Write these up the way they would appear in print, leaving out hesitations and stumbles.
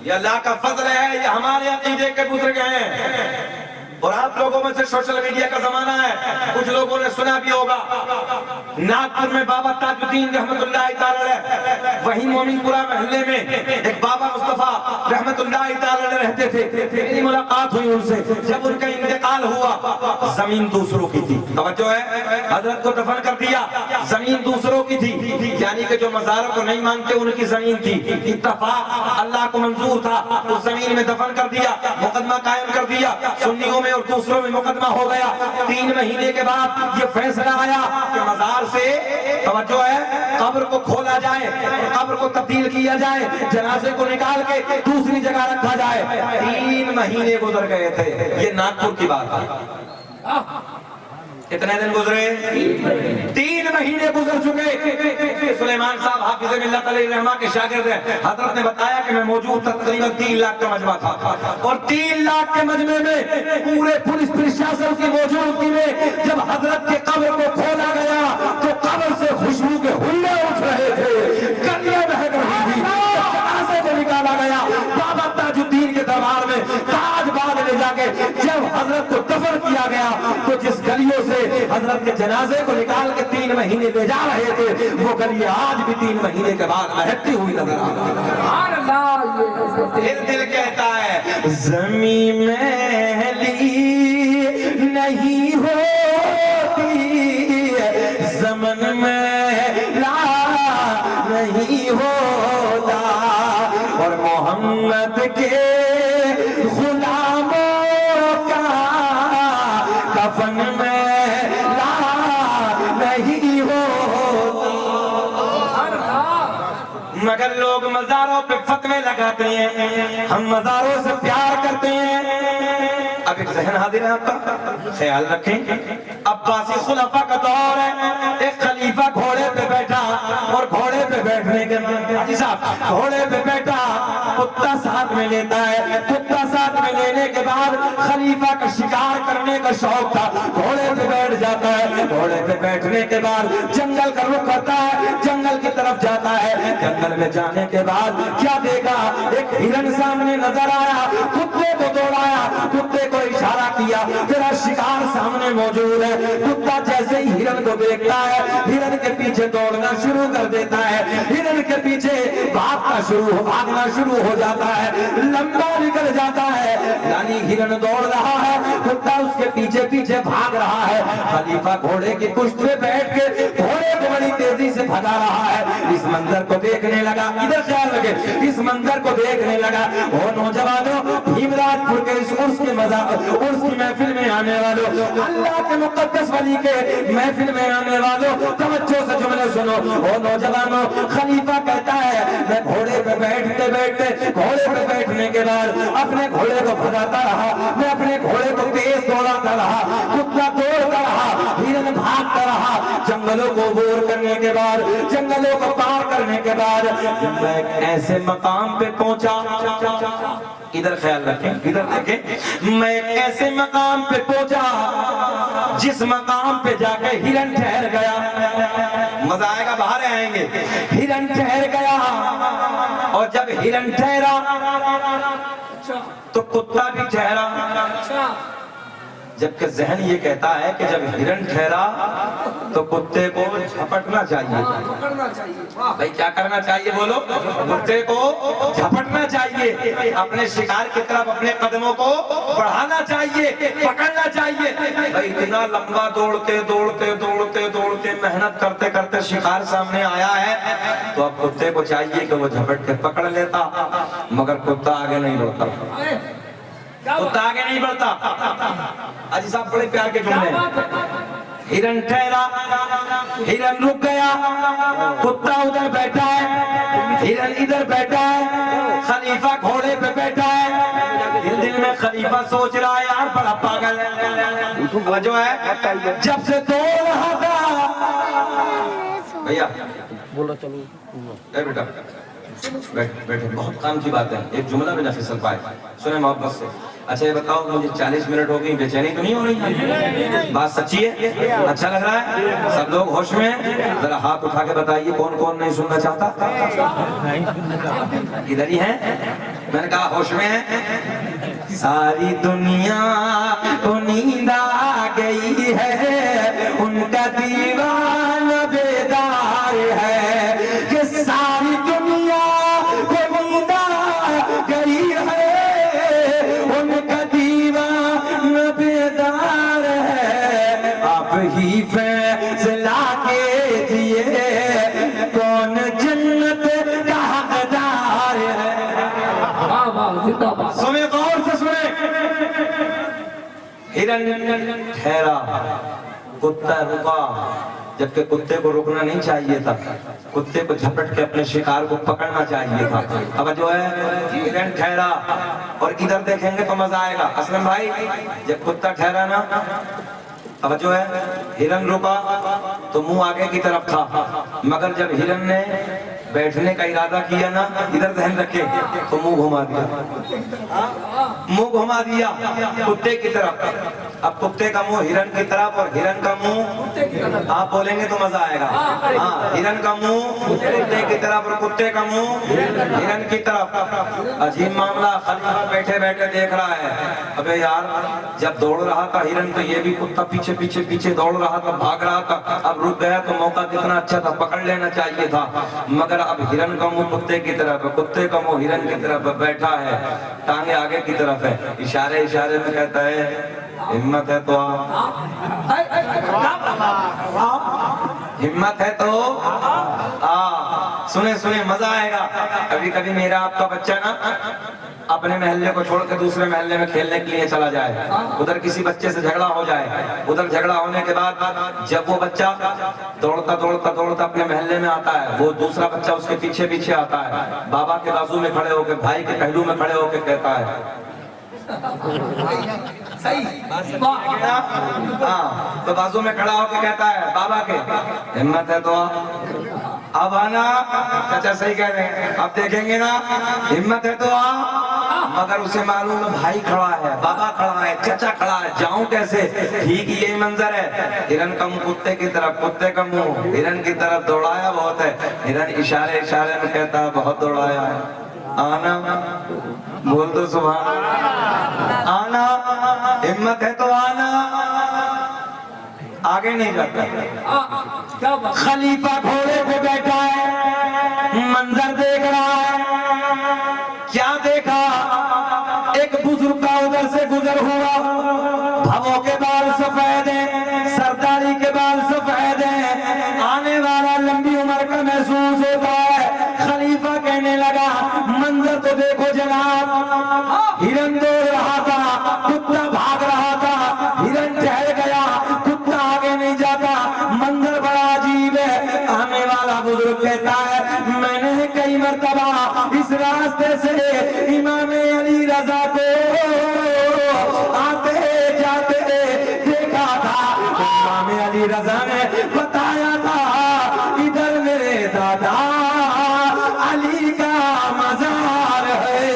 یہ اللہ کا فضل ہے، یہ ہمارے عقیدے کے بزرگ ہیں۔ اور آپ لوگوں میں سے سوشل میڈیا کا زمانہ ہے، کچھ لوگوں نے سنا بھی ہوگا، ناگپور میں بابا تاج الدین رحمت اللہ تعالی علیہ، وہی مومن پورہ محلے میں ایک بابا مصطفیٰ رحمت اللہ تعالی علیہ رہتے تھے۔ میری ملاقات ہوئی ان سے، جب ان کا انتقال ہوا، زمین دوسروں کی تھی، توجہ ہے، حضرت کو دفن کر دیا، زمین دوسروں کی تھی، یعنی کہ جو مزاروں کو نہیں مانتے ان کی زمین تھی، اتفاق اللہ کو منظور تھا، اس زمین میں دفن کر دیا، مقدمہ قائم کر دیا، سنیوں میں اور دوسروں میں مقدمہ ہو گیا۔ 3 مہینے کے بعد یہ فیصلہ آیا کہ مزار سے، توجہ ہے، قبر کو کھولا جائے، قبر کو تبدیل کیا جائے، جنازے کو نکال کے دوسری جگہ رکھا جائے۔ 3 مہینے گزر گئے تھے، یہ ناگپور کی بات ہے۔ کتنے دن گزرے؟ 3 مہینے گزر چکے۔ سلیمان صاحب حافظ ملت علیہ الرحمہ کے شاگرد ہیں، حضرت نے بتایا کہ میں موجود تھا، تقریباً 3 لاکھ کا مجمع تھا، اور 3 لاکھ کے مجمع میں پورے پولیس پرشاسن کی موجودگی میں جب حضرت کے قبر کو کھولا گیا تو قبر سے خوشبو کے حلے اٹھ رہے تھے، گلیاں مہک رہی تھی، جنازے کو نکالا گیا، بابا تاج الدین کے دربار میں تاج بعد لے جا کے جب حضرت کو دفن کیا گیا تو جس گلیوں سے حضرت کے جنازے کو نکال کے 3 مہینے لے جا رہے تھے، وہ گلی آج بھی 3 مہینے کے بعد مہکتی ہوئی نظر آ رہی ہے۔ پھر دل کہتا ہے زمین میلی نہیں ہوتی، زمن میلا نہیں ہوتا، اور محمد کے غلاموں کا کفن میلا نہیں ہوتا۔ مگر لوگ مزاروں پہ فتوے لگاتے ہیں، ہم مزاروں سے پیار کرتے ہیں۔ اب ایک ذہن حاضر ہے آپ کا، خیال رکھیں، عباسی خلفاء کا دور ہے، ایک خلیفہ گھوڑے پہ بیٹھا، اور گھوڑے پہ بیٹھنے کے بعد گھوڑے پہ بیٹھا، کتا ساتھ میں لیتا ہے، کتا ساتھ میں لینے کے بعد خلیفہ کا شکار کرنے کا شوق تھا، گھوڑے پہ بیٹھ جاتا ہے، گھوڑے پہ بیٹھنے کے بعد جنگل کا رخ کرتا ہے، جنگل کی طرف جاتا ہے، جنگل میں جانے کے بعد کیا دیکھا، ایک ہرن سامنے نظر آیا، کتے کو دوڑایا، کتے کو اشارہ کیا، تیرا شکار سامنے موجود ہے، کتا جیسے ہی ہرن کو دیکھتا ہے، ہرن کے پیچھے دوڑنا شروع کر دیتا ہے، ہرن کے پیچھے بھاگنا شروع ہو جاتا ہے، لمبا نکل جاتا ہے، یعنی ہرن دوڑ رہا ہے، کتا اس کے پیچھے پیچھے بھاگ رہا ہے، خلیفہ گھوڑے کی پشت پہ بیٹھ کے گھوڑے کو بڑی تیزی سے بھگا رہا ہے۔ اس منظر کو دیکھنے لگا، ادھر خیال رکھے، اس منظر کو دیکھنے لگا، وہ نوجوانوں، بھیم راج پور کے اس عرس کی محفل میں آنے والوں، اللہ کے مقدس ولی کے محفل میں آنے والوں، توجہ سے جملے سنو، وہ نوجوانوں، خلیفہ کہتا ہے میں گھوڑے پہ بیٹھتے بیٹھتے، گھوڑے پہ بیٹھنے کے بعد اپنے گھوڑے کو بھگاتا رہا، میں اپنے گھوڑے کو تیز دوڑاتا رہا، کتا دوڑتا رہا، ہرن بھاگتا رہا، جنگلوں کو عبور کرنے کے بعد، جنگلوں کو پار کرنے کے بعد میں ایک ایسے مقام پہ پہنچا، ادھر خیال رکھیں، ادھر دیکھیں، میں ایک ایسے مقام پہ پہنچا جس مقام پہ جا کے ہرن ٹھہر گیا، مزہ آئے گا، باہر آئیں گے، ہرن ٹھہر گیا، اور جب ہرن ٹھہرا تو کتا بھی ٹھہرا، جبکہ ذہن یہ کہتا ہے کہ جب ہرن ٹھہرا تو کتے کو جھپٹنا چاہیے، بھائی کیا کرنا چاہیے بولو، کتے کو جھپٹنا چاہیے، اپنے شکار کی طرف اپنے قدموں کو بڑھانا چاہیے، پکڑنا چاہیے۔ بھائی اتنا لمبا دوڑتے دوڑتے دوڑتے دوڑتے محنت کرتے کرتے شکار سامنے آیا ہے، تو اب کتے کو چاہیے کہ وہ جھپٹ کے پکڑ لیتا، مگر کتا آگے نہیں بڑھتا، کتا آگے نہیں بڑھتا۔ حاجی صاحب بڑے پیار کے جملے ہیں، ہرن ٹھہرا، ہرن رک گیا، کتا ادھر بیٹھا ہے، ہرن ادھر بیٹھا ہے، خلیفہ گھوڑے پہ بیٹھا ہے، دل میں خلیفہ سوچ رہا ہے یار بڑا پاگل ہے، جو ہے جب سے دوڑ رہا تھا، بھیا بولا چلو، اے بیٹا بیٹھے بہت کام کی بات ہے, ایک جملہ بھی نہ پھسل پائے, سنیں محبت سے. اچھا یہ بتاؤ مجھے 40 منٹ ہو گئی, بے چینی تو نہیں ہو رہی؟ بات سچی ہے؟ اچھا لگ رہا ہے؟ سب لوگ ہوش میں ہیں؟ ذرا ہاتھ اٹھا کے بتائیے کون کون نہیں سننا چاہتا؟ ادھر ہی ہیں؟ میں نے کہا ہوش میں ہیں؟ ساری دنیا کو نیند آ گئی ہے, ان کا دیوان بیدار ہے, کہ ساری دنیا کو نیند آ گئی ہے, ان کا دیوان بیدار ہے. آپ ہی فیصلہ کیجئے کون جنت کا حقدار ہے. سنیں غور سے سنیں. ہرن ٹھہرا, کتا رکا, جبکہ کتے کو رکنا نہیں چاہیے تھا, کتے کو جھپٹ کے اپنے شکار کو پکڑنا چاہیے تھا. اب جو ہے ہرن ٹھہرا, اور ادھر دیکھیں گے تو مزہ آئے گا. اسلم بھائی جب کتا ٹھہرا نا, اب جو ہے ہرن رکا تو منہ آگے کی طرف تھا, مگر جب ہرن نے بیٹھنے کا ارادہ کیا نا, ادھر ذہن رکھے, تو منہ گھما دیا, منہ گھما دیا کتے کی طرف. اب کتے کا منہ ہرن کی طرف اور ہرن کا منہ, آپ بولیں گے تو مزہ آئے گا. ہاں, ہرن کا منہ کتے کی طرف اور کتے کا منہ ہرن کی طرف. عجیب معاملہ. خلیفہ بیٹھے بیٹھے دیکھ رہا ہے, ابے یار جب دوڑ رہا تھا ہرن تو یہ بھی کتا پیچھے پیچھے پیچھے دوڑ رہا تھا, بھاگ رہا تھا. اب رک گیا تو موقع کتنا اچھا تھا, پکڑ لینا چاہیے تھا, مگر اب ہرن کا منہ کتے کی طرف ہے, کتے کا منہ ہرن کی طرف بیٹھا ہے, ٹانگیں آگے کی طرف ہے. اشارے اشارے میں کہتا ہے ہمت ہے تو ہمت ہے تو سنیں سنیں مزہ آئے گا. کبھی کبھی میرا آپ کا بچہ نا اپنے محلے کو چھوڑ کے دوسرے محلے میں کھیلنے کے لیے چلا جائے, ادھر کسی بچے سے جھگڑا ہو جائے, ادھر جھگڑا ہونے کے بعد جب وہ بچہ دوڑتا دوڑتا دوڑتا اپنے محلے میں آتا ہے, وہ دوسرا بچہ اس کے پیچھے پیچھے آتا ہے, بابا کے بازو میں کھڑے ہو کے, بھائی کے پہلو میں کھڑے ہو کے کہتا ہے ہاں, تو بازو میں کھڑا ہو کے کہتا ہے بابا کے ہمت ہے تو اب آنا. چچا صحیح کہہ رہے ہیں, اب دیکھیں گے نا ہمت ہے تو مگر اسے معلوم ہے بھائی کھڑا ہے, بابا کھڑا ہے, چچا کھڑا ہے, جاؤں کیسے. ٹھیک یہی منظر ہے, ہرن کا منہ کتے کی طرف, کتے کا منہ ہرن کی طرف. دوڑایا بہت ہے, ہرن اشارے اشارے میں کہتا ہے بہت دوڑایا ہے, آنا, بول دو سبحان آنا, ہمت ہے تو آنا. آگے نہیں جاتا. خلیفہ گھوڑے پہ بیٹھا ہے, منظر دیکھ رہا ہے. کیا دیکھا, ایک بزرگ کا ادھر سے گزر ہوا, بھووں کے بال سفید ہیں, سرداری کے بال سفید ہیں, آنے والا لمبی عمر کا محسوس ہوتا ہے. خلیفہ کہنے لگا منظر تو دیکھو جناب, ہرن دوڑ رہا تھا, کتا بھاگ رہا تھا, ہرن ٹھہر گیا, کتا آگے نہیں جاتا. منظر بڑا عجیب ہے. آنے والا بزرگ کہتا ہے میں نے کئی مرتبہ اس راستے سے امام علی رضا کو آتے جاتے دیکھا تھا. امام علی رضا نے بتایا تھا ادھر میرے دادا علی کا مزار ہے.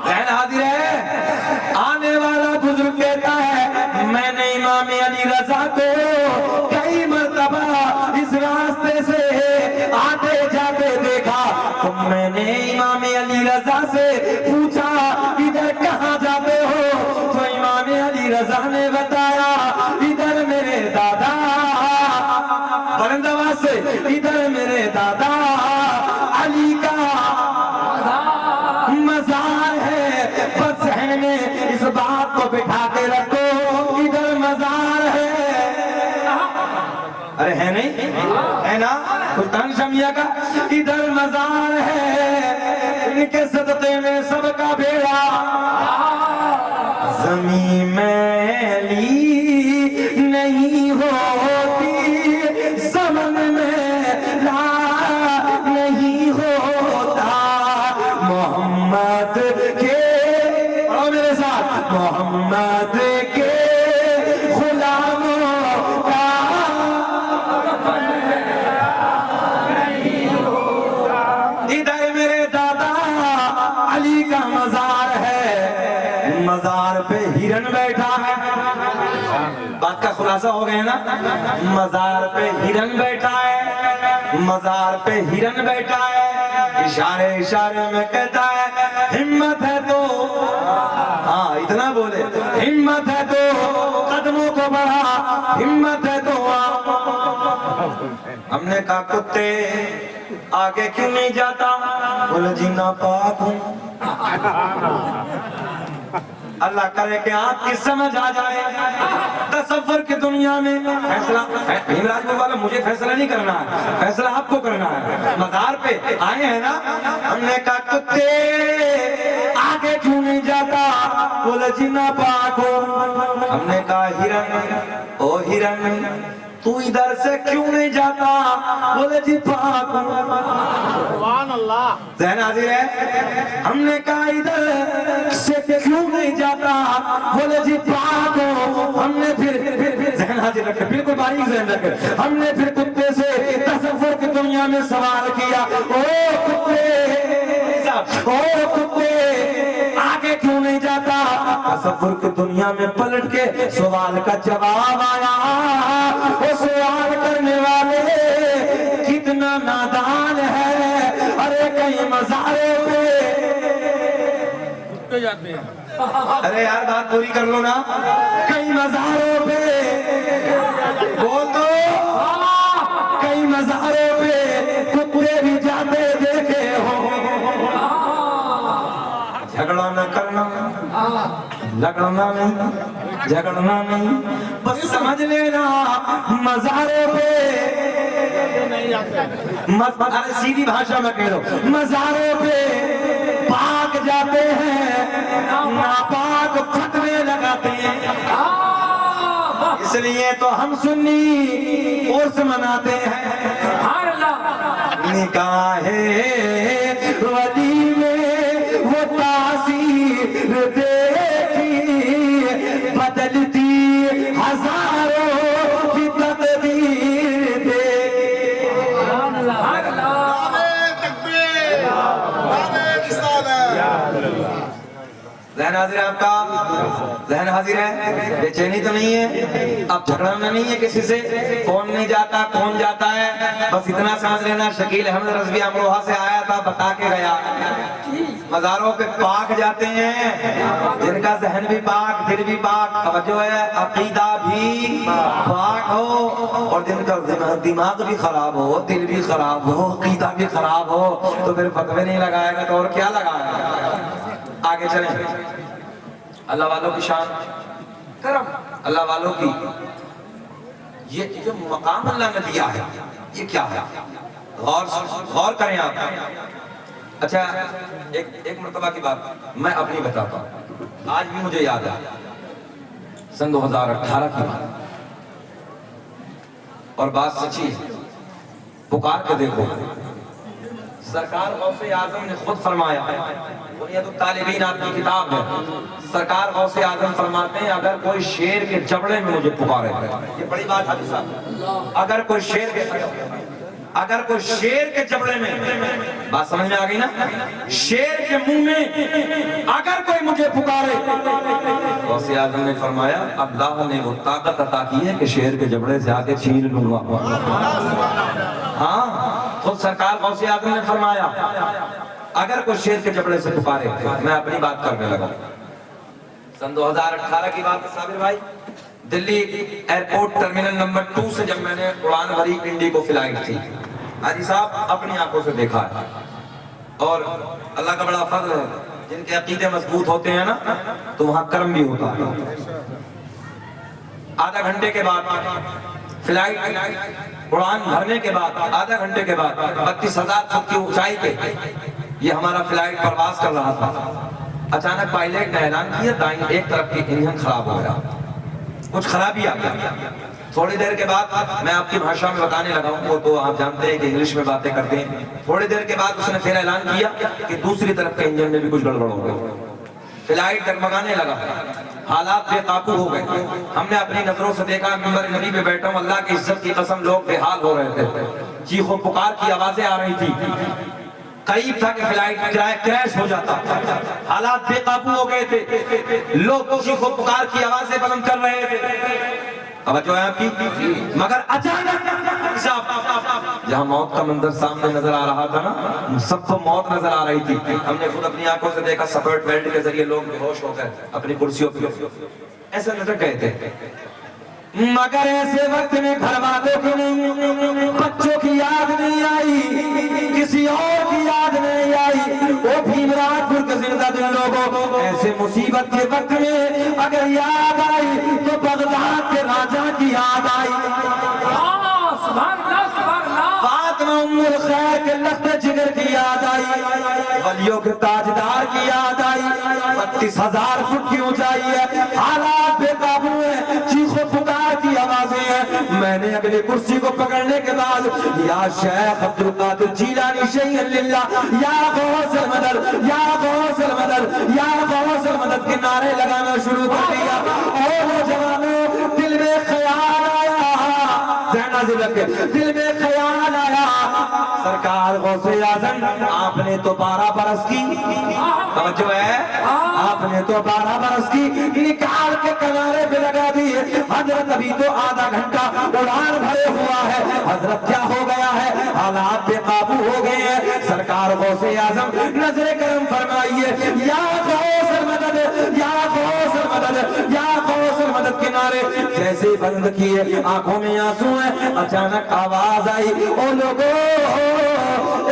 ذہن حاضر ہے. آنے والا بزرگ کہتا ہے میں نے امام علی رضا کو کئی مرتبہ اس راستے سے آتے جاتے دیکھا, تو میں نے امام علی رضا سے پوچھا ادھر کہاں جاتے ہو, تو امام علی رضا نے بتایا ادھر میرے دادا, بلند آواز سے, ادھر میرے دادا علی کا مزار ہے. بس ذہن میں اس بات کو بٹھا کے رکھو, ادھر مزار ہے. ارے ہے نہیں, ہے نا سلطان شمیہ کا, ادھر مزار ہے. ان کے صدقے میں سب کا بیڑا زمین میلی نہیں ہوتی, سمن میں لا نہیں ہوتا. محمد کے محمد کے غلاموں کا ادھر میرے دادا علی کا مزار ہے، مزار پہ ہرن بیٹھا ہے. بات کا خلاصہ ہو گیا نا. مزار پہ ہرن بیٹھا ہے، مزار پہ ہرن بیٹھا ہے. اشارے اشارے میں کہتا ہے ہمت ہے تو، ہاں اتنا بولے، ہمت ہے تو قدموں کو بڑھا، ہمت ہے تو ہم نے کہا کتے آگے کیوں نہیں جاتا؟ بولے جی ناپاک ہوں. اللہ کرے کہ آپ کی سمجھ آ جائے. تصور کی دنیا میں فیصلہ بھیمراج والا مجھے فیصلہ نہیں کرنا ہے، فیصلہ آپ کو کرنا ہے. مزار پہ آئے ہیں نا. ہم نے کہا کتے آگے کیوں نہیں جاتا؟ بولے جی ناپاک ہو. ہم نے کہا ہرن، او ہرن تو ادھر سے کیوں نہیں جاتا؟ بولے جی پاک ہوں. سبحان اللہ. ذہن حاضر ہے. ہم نے کہا ادھر سے کیوں نہیں جاتا؟ بولے جی پاک ہو. ہم نے پھر ذہن حاضر رکھے، بالکل باریک ذہن رکھے. ہم نے پھر کتے سے تصور کی دنیا میں سوال کیا، او کتے، او کتے آگے کیوں نہیں جاتا؟ تصور کی دنیا میں پلٹ کے سوال کا جواب آیا. وہ سوال کرنے والے کتنا نادان ہے. ارے کہیں مزاروں پہ جاتے ہیں، ارے یار بات پوری کر لو نا. کئی مزاروں پہ بول دو، کئی مزاروں پہ کتے بھی جاتے دیکھے ہو. جھگڑا نہ کرنا، لگڑنا نہیں، جھگڑنا نہیں، بس سمجھ لینا مزاروں پہ ارے سیدھی بھاشا میں کہہ رہا ہوں، مزاروں پہ پاک جاتے ہیں، ناپاک فتوے لگاتے ہیں. اس لیے تو ہم سنی عرس مناتے ہیں. نکاح ولی میں وہ تاثیر دیکھی، بدلتی ہزاروں کی تقدیر دیکھی. ذہن حاضر ہے آپ کا؟ ذہن حاضر ہے؟ بے چینی تو نہیں ہے؟ اب جھگڑنا نہیں ہے کسی سے، کون نہیں جاتا کون جاتا ہے. بس اتنا سمجھ لینا شکیل احمد رضوی امروہہ سے آیا تھا، بتا کے گیا مزاروں پہ پاک جاتے ہیں جن کا ذہن بھی پاک، دل بھی پاک، توجہ ہے، عقیدہ بھی پاک ہو، اور جن کا دماغ بھی خراب ہو، دل بھی خراب ہو، عقیدہ بھی خراب ہو، تو پھر فتوے نہیں لگائے گا تو اور کیا لگائے گا. آگے چلیں. اللہ والوں کی شان، کرم اللہ والوں کی، یہ جو مقام اللہ نے دیا ہے یہ کیا ہے؟ غور کریں آپ. اچھا ایک مرتبہ کی بات میں اپنی بتاتا ہوں، آج بھی مجھے یاد ہے. سن 2018 کی بات، اور بات سچی ہے. پکار کے دیکھو، سرکار غوث اعظم نے خود فرمایا، بنیاد الطالبین آپ کی کتاب ہے، سرکار غوث اعظم فرماتے ہیں اگر کوئی شیر کے جبڑے میں مجھے پکارے، یہ بڑی بات ہے صاحب، اگر کوئی شیر کے جبڑے میں، بات سمجھ میں آ گئی نا، شیر کے منہ میں اگر کوئی مجھے پکارے، غوث اعظم نے فرمایا اللہ نے وہ طاقت عطا کی ہے کہ شیر کے جبڑے سے آگے چھین لوں گا. ہاں خود سرکار غوث اعظم نے فرمایا اگر کوئی شیر کے جبڑے سے پکارے. میں اپنی بات کرنے لگا. سن 2018 کی بات ہے صابر بھائی، دلی ایئرپورٹ ٹرمینل نمبر 2 سے جب میں نے اڑان بھری انڈیگو فلائٹ تھی، حاجی صاحب اپنی آنکھوں سے دیکھا ہے. اور اللہ کا بڑا فضل ہے، جن کے عقیدے مضبوط ہوتے ہیں نا تو وہاں کرم بھی ہوتا ہے. آدھا گھنٹے کے بعد فلائٹ اڑان بھرنے کے بعد، آدھا گھنٹے کے بعد 32,000 فٹ کی اونچائی پہ یہ ہمارا فلائٹ پرواز کر رہا تھا. اچانک پائلٹ نے اعلان کیا دائیں ایک طرف کی انجن خراب ہو گیا، کچھ خرابی آ گیا. تھوڑی دیر کے بعد میں آپ کی بھاشا میں بتانے لگا ہوں، وہ تو آپ جانتے ہیں کہ انگلش میں باتیں کرتے ہیں. تھوڑی دیر کے بعد اس نے پھر اعلان کیا کہ دوسری طرف کے انجن میں بھی کچھ گڑبڑ ہو گئی. فلائٹ ڈگمگانے لگا، حالات بے قابو ہو گئے. ہم نے اپنی نظروں سے دیکھا منبر نبی پہ بیٹھا ہوں, اللہ کی عزت کی قسم لوگ بے حال ہو رہے تھے, چیخ و پکار کی آوازیں آ رہی تھی, قریب تھا کہ فلائٹ کریش ہو جاتا, حالات بے قابو ہو گئے تھے, لوگ چیخ و پکار کی آوازیں بلند کر رہے تھے. توجہ ہے آپ کی. مگر اچانک جہاں موت کا منظر سامنے نظر آ رہا تھا نا, سب کو موت نظر آ رہی تھی, ہم نے خود اپنی آنکھوں سے دیکھا سپورٹ بیلٹ کے ذریعے لوگ بے ہوش ہو گئے اپنی کرسیوں پہ ایسے لٹک گئے تھے. مگر ایسے وقت میں گھر والوں کی نہیں, بچوں کی یاد نہیں آئی, کسی اور کی یاد نہیں آئی, وہ بھی مراد پور کے زندہ دل لوگوں ایسے مصیبت کے وقت میں اگر یاد آئی تو بغداد کے راجہ کی یاد آئی, فاطمہ ام الخیر کے لخت جگر کی یاد آئی, ولیوں کے تاجدار کی یاد آئی. 32,000 فٹ کی اونچائی ہے, حالات بے قابو ہیں, چیخ و پکار کی آوازیں ہیں. میں نے اگلی کرسی کو پکڑنے کے بعد یا شیخ عبد القادر جیلانی شیخ للہ, یا غوث المدد, یا غوث المدد, یا غوث المدد کے نعرے لگانا شروع کر دیا. اور نوجوانوں دل میں خیال آیا, ذہن حاضر رکھے, دل میں خیال آیا, سرکار غوث اعظم آپ نے تو 12 برس کی, توجہ ہے, آپ نے تو 12 برس کی نکال کے کنارے پہ لگا دی. حضرت ابھی تو آدھا گھنٹہ اڑان بھرے ہوا ہے, حضرت کیا ہو گیا ہے, حالات بے قابو ہو گئے ہیں. سرکار غوث اعظم نظر کرم فرمائیے, یا غوث المدد, یا غوث المدد, یا غوث المدد کے نعرے جیسے بند کیے, آنکھوں میں آنسو ہیں. اچانک آواز آئی, او لوگو,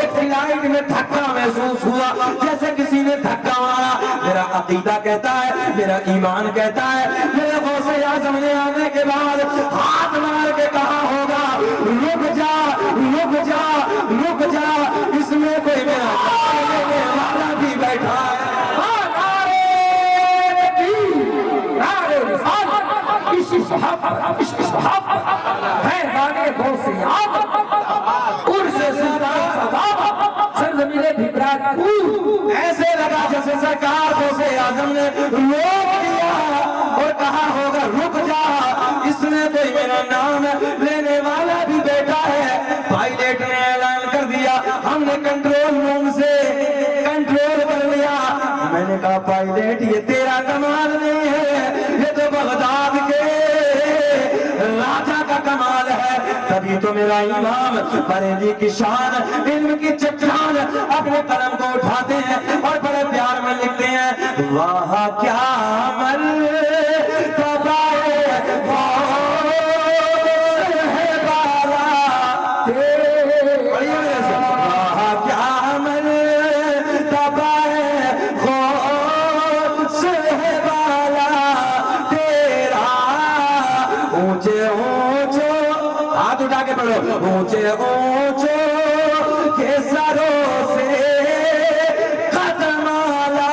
ایک فلائٹ میں دھکا محسوس ہوا جیسے کسی نے دھکا مارا. میرا عقیدہ کہتا ہے, میرا ایمان کہتا ہے, میرے غوث اعظم نے آنے کے بعد ہاتھ مار کے کہا ہوگا, رک جا, رک جا, رک جا, اس میں کوئی میرا والا بھی بیٹھا ہے. ایسے لگا جیسے سرکار غوث اعظم نے روک دیا اور کہا ہوگا, رک جا, اس میں کوئی میرا نام لینے والا بھی بیٹا ہے. پائلٹ نے اعلان کر دیا, ہم نے کنٹرول روم سے کنٹرول کر لیا. میں نے کہا پائلٹ یہ تیرا کمال نہیں ہے, یہ تو بغداد کے راجہ کا کمال ہے. تبھی تو میرا امام بریلی کی شان, علم کی چٹان, اپنے قلم کو اٹھاتے ہیں اور بڑے پیار میں لکھتے ہیں, واہ کیا عمل تبائے غوث ہے بالا, واہ کیا عمل تبائے غوث ہے بالا تیرا, اونچے اونچے ہاتھ اٹھا کے پڑھو, اونچے اونچے کے سروں سے قدم آلا,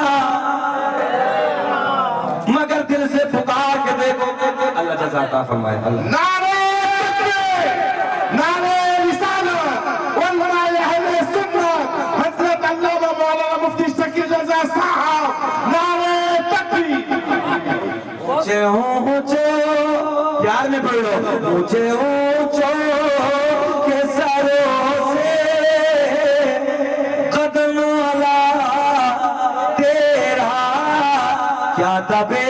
مگر دل سے پکار کے دیکھو. اللہ جزا عطا فرمائے. اللہ نعرہ تکبیر, نعرہ رسالت, والنعرہ اہل سنت, حضرت علامہ مولانا مفتی شکیل رضا صاحب, نعرہ تکبیر. اونچے اونچے, پیار میں پڑھ لو, اونچے اونچے کے سروں سے قدم آلا تیرا, کیا تبے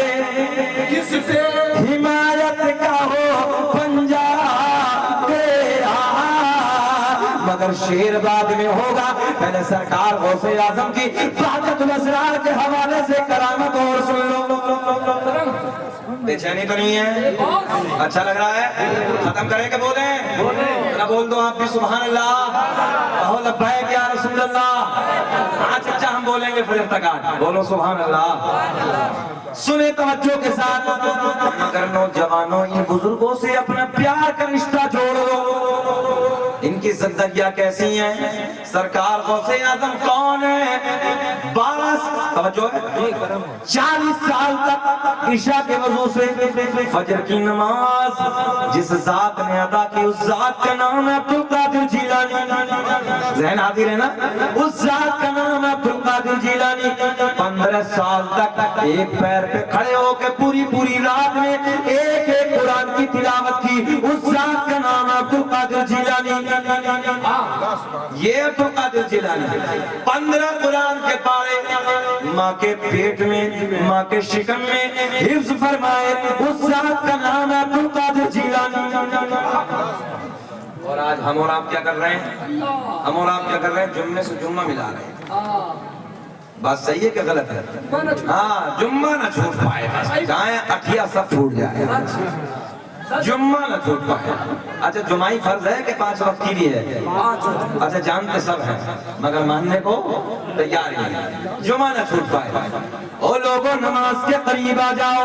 کس سے حمایت کا ہو پنجا تیرا, مگر شیر بعد میں ہوگا. پہلے سرکار غوث اعظم کی طاقت الاسرار کے حوالے سے کرامت اور سن لو. بے چینی تو نہیں ہے, اچھا لگ رہا ہے, ختم کریں کہ بولیں, ذرا بول دو آپ بھی سبحان اللہ, کہو لبیک یا رسول اللہ. ہاں چچا ہم بولیں گے پھر تک, بولو سبحان اللہ. سنیں توجہ کے ساتھ, مگر نوجوانوں ان بزرگوں سے اپنا پیار کا رشتہ جوڑ لو. ان کی زندگیاں کیسی ہیں, سرکار غوث اعظم کون ہے, 40 سال تک عشاء کے وضو سے فجر کی نماز جس ذات نے ادا کی اس ذات کا نام ہے عبد القادر جیلانی. ذہن حاضر ہے نا, اس ذات کا نام ہے عبد القادر جیلانی. 15 سال تک ایک پیر پہ کھڑے ہو کے پوری پوری رات میں ایک ایک قرآن کی تلاوت کی، اس ذات کا نام عبد القادر جیلانی۔ یہ عبد القادر جیلانی 15 قرآن کے پارے ماں کے پیٹ میں، ماں کے شکم میں حفظ فرمائے، اس ذات کا نام عبد القادر جیلانی۔ اور آج ہم اور آپ کیا کر رہے ہیں؟ ہم اور آپ کیا کر رہے ہیں؟ جمعے سے جمعہ ملا رہے ہیں۔ بات صحیح ہے کہ غلط ہے؟ ہاں، جمعہ نہ چھوٹ پائے، جائیں اٹھیا سب چھوٹ جائے، جمعہ نہ چھوٹ پائے۔ اچھا جمعہ فرض ہے کہ 5 وقت کی بھی ہے؟ اچھا جانتے سب ہیں مگر ماننے کو تیار نہیں، جمعہ نہ چھوٹ پائے۔ او لوگوں نماز کے قریب آ جاؤ،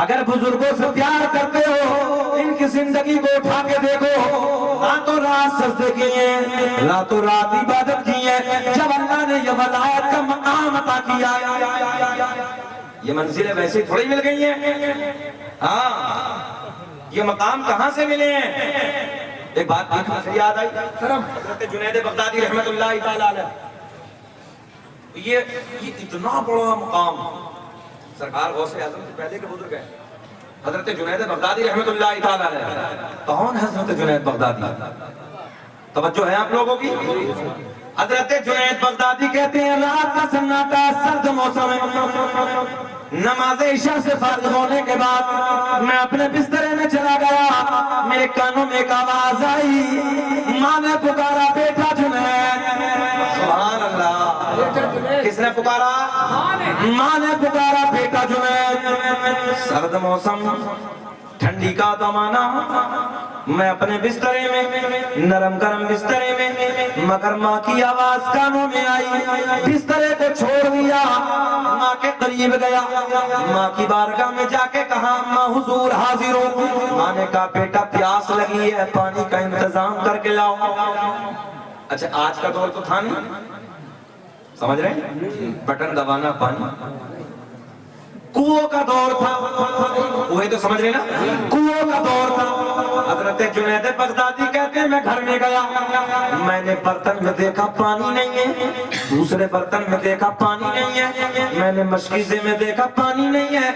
اگر بزرگوں سے پیار کرتے ہو ان کی زندگی کو اٹھا کے دیکھو، راتوں رات سجدے کیے، راتوں رات عبادت کی ہے، جب اللہ نے یہ ولایت کا مقام عطا کیا، یہ منزلیں ویسے تھوڑی مل گئی ہیں، ہاں یہ مقام کہاں سے ملے ہیں؟ ایک بات مجھے یاد آئی، حضرت جنید بغدادی رحمت اللہ تعالی علیہ، یہ اتنا بڑا مقام، سرکار غوث اعظم سے پہلے کے بزرگ ہیں حضرت جنید بغدادی رحمت اللہ تعالی علیہ۔ کون ہے حضرت جنید بغدادی؟ توجہ ہے آپ لوگوں کی؟ حضرت جنید بغدادی کہتے ہیں رات کا سناٹا، سرد موسم ہے، نماز عشاء سے فارغ ہونے کے بعد میں اپنے بسترے میں چلا گیا، میرے کانوں میں ایک آواز آئی، ماں نے پکارا بیٹا جنید۔ سبحان اللہ، کس نے پکارا؟ ماں نے پکارا بیٹا جنید۔ سرد موسم، ٹھنڈی کا زمانہ، میں اپنے بسترے میں، نرم گرم بسترے میں، مگر ماں کی آواز کانوں میں آئی، بسترے کو چھوڑ دیا، ماں کے قریب گیا، ماں کی بارگاہ میں جا کے کہا ماں حضور حاضر ہوں۔ ماں نے کہا بیٹا پیاس لگی ہے، پانی کا انتظام کر کے لاؤ۔ اچھا آج کا دور تو تھا نہیں، سمجھ رہے ہیں؟ بٹن دبانا پانی، کنویں کا دور تھا، وہی تو سمجھ رہے نا، کنویں کا دور تھا۔ حضرت جنید بغدادی کہتے ہیں میں گھر میں گیا، میں نے برتن میں دیکھا پانی نہیں ہے، دوسرے برتن میں دیکھا پانی نہیں ہے، میں نے مشکیزے میں دیکھا پانی نہیں ہے،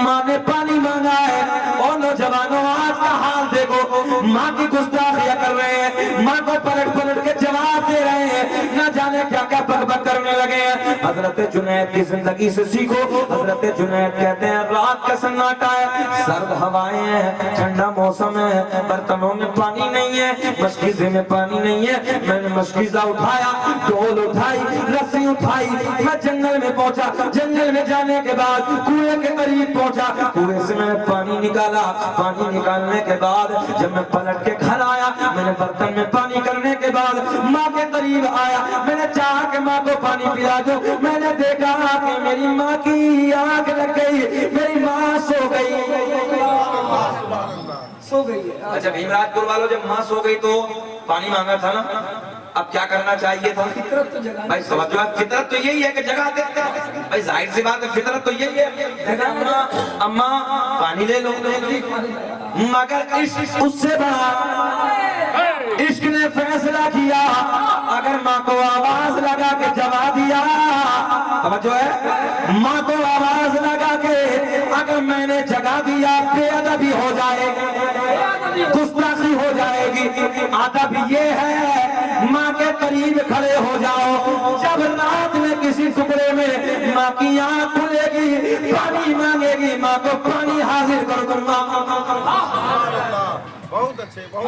ماں نے پانی مانگا ہے۔ اور نوجوانوں آج کا حال دیکھو، ماں کی گستاخیاں کر رہے ہیں، ماں کو پلٹ پلٹ کے جواب دے رہے ہیں، نہ جانے کیا کیا بک بک کرنے لگے ہیں۔ حضرت جنید کی زندگی سے سیکھو۔ حضرت جنید کہتے ہیں رات کا سناٹا ہے، سرد ہوائیں ہیں، ٹھنڈا موسم ہے، برتنوں میں پانی نہیں ہے، مشکیزے میں پانی نہیں ہے، میں نے مشکیزہ اٹھایا، ڈول اٹھائی، رسی اٹھائی، میں جنگل میں پہنچا، جنگل میں جانے کے بعد کنویں کے قریب پہنچا، کنویں سے میں نے پانی نکالا، پانی نکالنے کے بعد جب میں پلٹ کے گھر آیا، میں نے برتن میں پانی کرنے کے بعد ماں کے قریب آیا، میں نے چاہا کہ ماں کو پانی پلا دوں، میں نے دیکھا کہ میری ماں کی آنکھ لگ گئی، میری ماں سو گئی۔ اچھا بھیم راج پور والوں جب ماں سو گئی تو پانی مانگا تھا نا، اب کیا کرنا چاہیے تھا؟ بھائی سمجھو فطرت تو یہی ہے کہ جگہ دے، بھائی ظاہر سی بات ہے فطرت تو یہی ہے، اماں پانی لے لو، مگر عشق اس سے بڑا، عشق نے فیصلہ کیا، اگر ماں کو آواز لگا کے جگہ دیا، توجہ ہے، ماں کو آواز لگا کے اگر میں نے جگہ دیا بے ادبی ہو جائے گی، گستاخی ہو جائے گی۔ ادب یہ ہے ماں کے قریب کھڑے ہو جاؤ، جب رات میں کسی ٹکڑے میں ماں کی آنکھ کھلے گی، پانی مانگے گی، ماں کو پانی حاضر کر دوں گا۔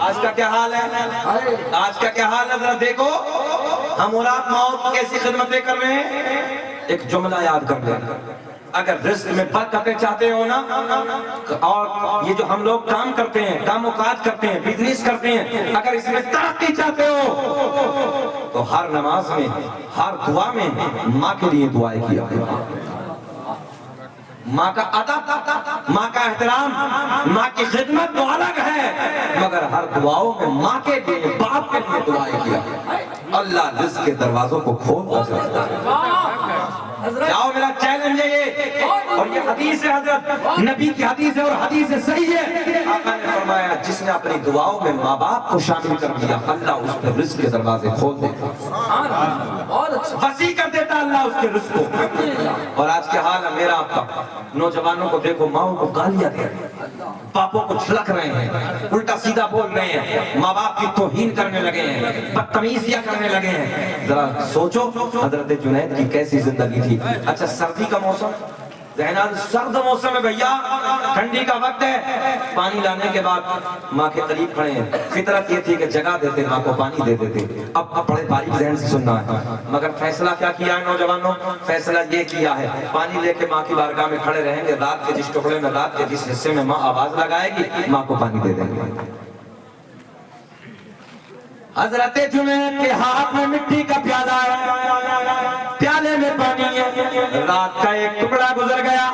آج کا کیا حال ہے؟ آج کا کیا حال ہے؟ ذرا دیکھو ہم اور آپ ماؤں کی کیسی خدمتیں کر رہے ہیں۔ ایک جملہ یاد کر لیں، اگر رزق میں برکتیں چاہتے ہو نا، اور یہ جو ہم لوگ کام کرتے ہیں، کام و کاج کرتے ہیں، بزنس کرتے ہیں، اگر اس میں ترقی چاہتے ہو تو ہر نماز میں، ہر دعا میں ماں کے لیے دعائیں کیا، ماں کا ادب، ماں کا احترام، ماں کی خدمت تو الگ ہے، مگر ہر دعاؤں میں ماں کے لیے، باپ کے لیے دعائیں کیا۔ اللہ رزق کے دروازوں کو کھولتا جاتا ہے۔ جاؤ میرا چیلنج ہے یہ، اور یہ حدیث ہے حضرت نبی کی حدیث ہے اور حدیث صحیح ہے۔ آقا نے فرمایا جس نے اپنی دعاؤں میں ماں باپ کو شامل کر دیا اللہ اس پہ رزق کے دروازے کھول دیتا، وسیع کر دیتا اللہ اس کے رزق کو۔ اور آج کے حال ہے میرا آپ کا، نوجوانوں کو دیکھو ماؤں کو گالیاں دے رہے ہیں، پاپوں کو جھلک رہے ہیں، الٹا سیدھا بول رہے ہیں، ماں باپ کی توہین کرنے لگے ہیں، بدتمیزیاں کرنے لگے ہیں۔ ذرا سوچو حضرت جنید کی کیسی زندگی تھی۔ اچھا سردی کا موسم، ذہنان سرد موسم ہے بھیا، ٹھنڈی کا وقت ہے، پانی لانے کے بعد ماں کے قریب کھڑے ہیں، فطرت یہ تھی کہ جگہ دیتے ماں کو پانی دے دیتے۔ اب بڑے باریک ذہن سے سننا ہے، مگر فیصلہ کیا کیا ہے نوجوانوں؟ فیصلہ یہ کیا ہے پانی لے کے ماں کی بارگاہ میں کھڑے رہیں گے، رات کے جس ٹکڑے میں، رات کے جس حصے میں ماں آواز لگائے گی ماں کو پانی دے دیں گے۔ حضرت جنید کے ہاتھ میں مٹی کا پیالہ ہے، پیالے میں پانی ہے، رات کا ایک ٹکڑا گزر گیا،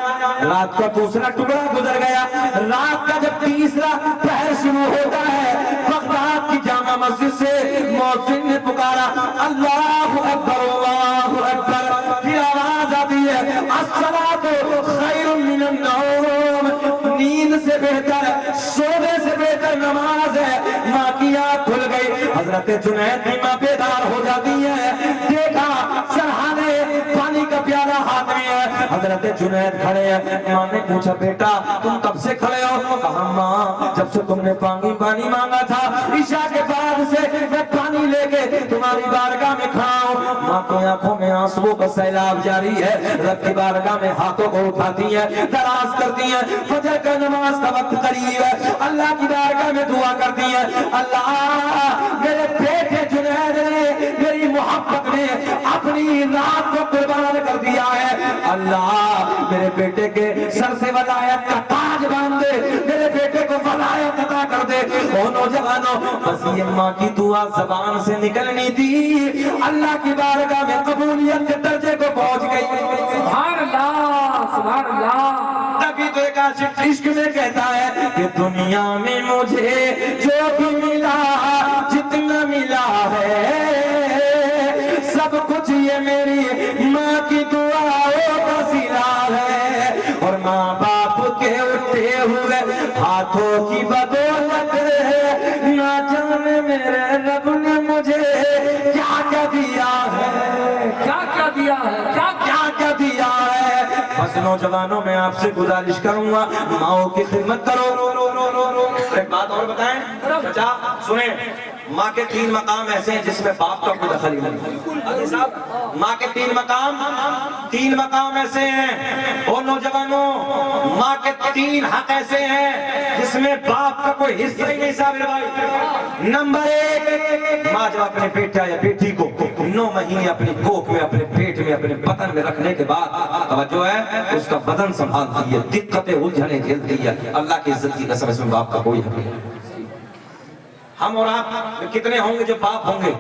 رات کا دوسرا ٹکڑا گزر گیا، رات کا جب تیسرا پہر شروع ہوتا ہے، بغداد کی جامع مسجد سے مؤذن نے پکارا اللہ اکبر اللہ اکبر، پھر آواز آتی ہے الصلاۃ خیر من النوم، نیند سے بہتر، سونے سے بہتر نماز ہے۔ ماں کی آنکھ کھل گئی، حضرت جنید کی ماں بیدار ہو جاتی ہے، دیکھا سرہانے پانی کا پیالہ ہاتھ میں ہے، حضرت جنید کھڑے ہیں۔ ماں نے پوچھا بیٹا تم کب سے کھڑے ہو؟ کہا ماں جب سے تم نے پانی مانگا تھا، عشاء کے بعد سے میں پانی لے کے تمہاری بارگاہ میں کھڑا ہوں۔ ماں کی آنکھوں میں آنسوؤں کا سیلاب جاری ہے، رب کی بارگاہ میں ہاتھوں کو اٹھاتی ہیں، دراز کرتی ہیں، فجر کا نماز کا وقت قریب ہے، اللہ کی بارگاہ میں دعا کرتی ہیں اللہ میرے بیٹے جنید نے میری محبت میں اپنی رات کو قربان کر دیا ہے، اللہ میرے بیٹے کے سر سے ولایت کا تاج باندھ دے، میرے بیٹے کو ولایت عطا کر دے۔ او نوجوانوں بس یہ ماں کی دعا زبان سے نکلنی تھی، اللہ کی بارگاہ میں قبولیت کے درجے کو پہنچ گئی۔ سبحان اللہ سبحان اللہ۔ تبھی تو ایک عاشق عشق میں کہتا ہے کہ دنیا میں مجھے جو بھی ملا جتنا ملا ہے سب کچھ یہ میری ماں کی دعاؤں کا صلہ ہے، اور ماں باپ کے اٹھے ہوئے ہاتھوں کی بدولت ہے، نہ جانے میرے رب نے مجھے کیا کیا دیا ہے، کیا کیا دیا ہے، کیا کیا دیا ہے۔ بس نوجوانوں میں آپ سے گزارش کروں گا ماؤں کی خدمت کرو۔ ایک بات اور بتائیں چچا سنیں، ماں کے 3 مقام ایسے ہیں جس میں باپ کا کوئی دخل ہی نہیں۔ علی صاحب ماں کے 3 مقام ایسے ہیں، او نوجوانوں ماں کے 3 حق ایسے ہیں جس میں باپ کا کوئی حصہ ہی نہیں صابر بھائی۔ نمبر 1، ماں جب اپنے بیٹا یا بیٹی کو 9 مہینے اپنی کوکھ میں، اپنے پیٹ میں، اپنے بطن میں رکھنے کے بعد توجہ ہے اس کا بدن سنبھالتی ہے، دقتیں الجھنیں جھیلتی ہے، اللہ کی عزت کی قسم اس میں باپ کا کوئی حق نہیں۔ ہم اور آپ کتنے ہوں گے جو باپ ہوں گے،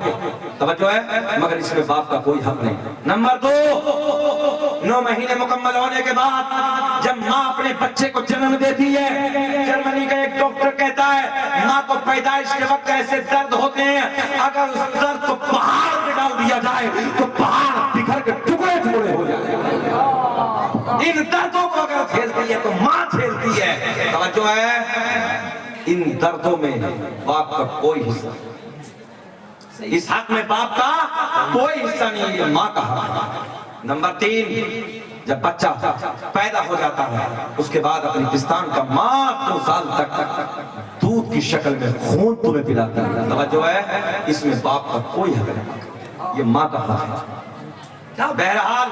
توجہ ہے، مگر اس میں باپ کا کوئی حق نہیں۔ نمبر 2، 9 مہینے مکمل ہونے کے بعد جب ماں اپنے بچے کو جنم دیتی ہے، جرمنی کا ایک ڈاکٹر کہتا ہے ماں کو پیدائش کے وقت ایسے درد ہوتے ہیں اگر اس درد کو پہاڑ پہ ڈال دیا جائے تو پہاڑ بکھر کے ٹکڑے ہو جائے۔ ان دردوں کو اگر جھیلتی ہے تو ماں جھیلتی ہے، توجہ ہے، ان دردوں میں باپ کا کوئی حصہ نہیں، اس حق میں باپ کا کوئی حصہ نہیں ہے، یہ ماں کا حق ہے۔ نمبر 3، جب بچہ پیدا ہو جاتا ہے اس کے بعد اپنی پستان کا ماں 2 سال تک دودھ کی شکل میں خون تمہیں پلاتی ہے، توجہ ہے، اس میں باپ کا کوئی حق نہیں، یہ ماں کا حق ہے۔ بہرحال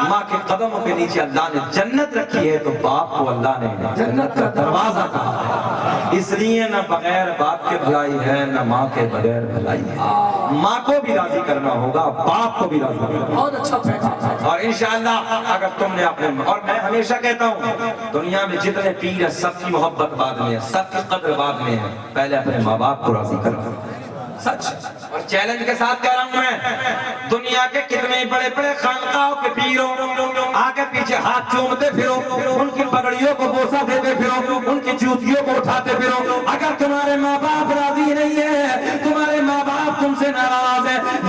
ماں کے قدموں کے نیچے اللہ نے جنت رکھی ہے تو باپ کو اللہ نے جنت کا دروازہ کہا ہے، اس لیے نہ بغیر باپ کے بھلائی ہے نہ ماں کے بغیر بھلائی ہے۔ ماں کو بھی راضی کرنا ہوگا، باپ کو بھی راضی کرنا ہوگا، بہت اچھا پیغام۔ اور انشاءاللہ اگر تم نے اپنے، اور میں ہمیشہ کہتا ہوں دنیا میں جتنے پیر ہیں سب کی محبت بعد میں ہے، سب کی قدر بعد میں ہے، پہلے اپنے ماں باپ کو راضی کرنا سچ۔ اور چیلنج کے ساتھ کہہ رہا ہوں میں، دنیا کے کتنے بڑے بڑے خانقاہوں کے پیروں آگے پیچھے ہاتھ چومتے پھرو، ان کی پگڑیوں کو بوسہ دیتے پھرو، ان کی جوتیوں کو اٹھاتے پھرو، اگر تمہارے ماں باپ راضی نہیں ہے، تمہارے ماں باپ تم سے ناراض ہے،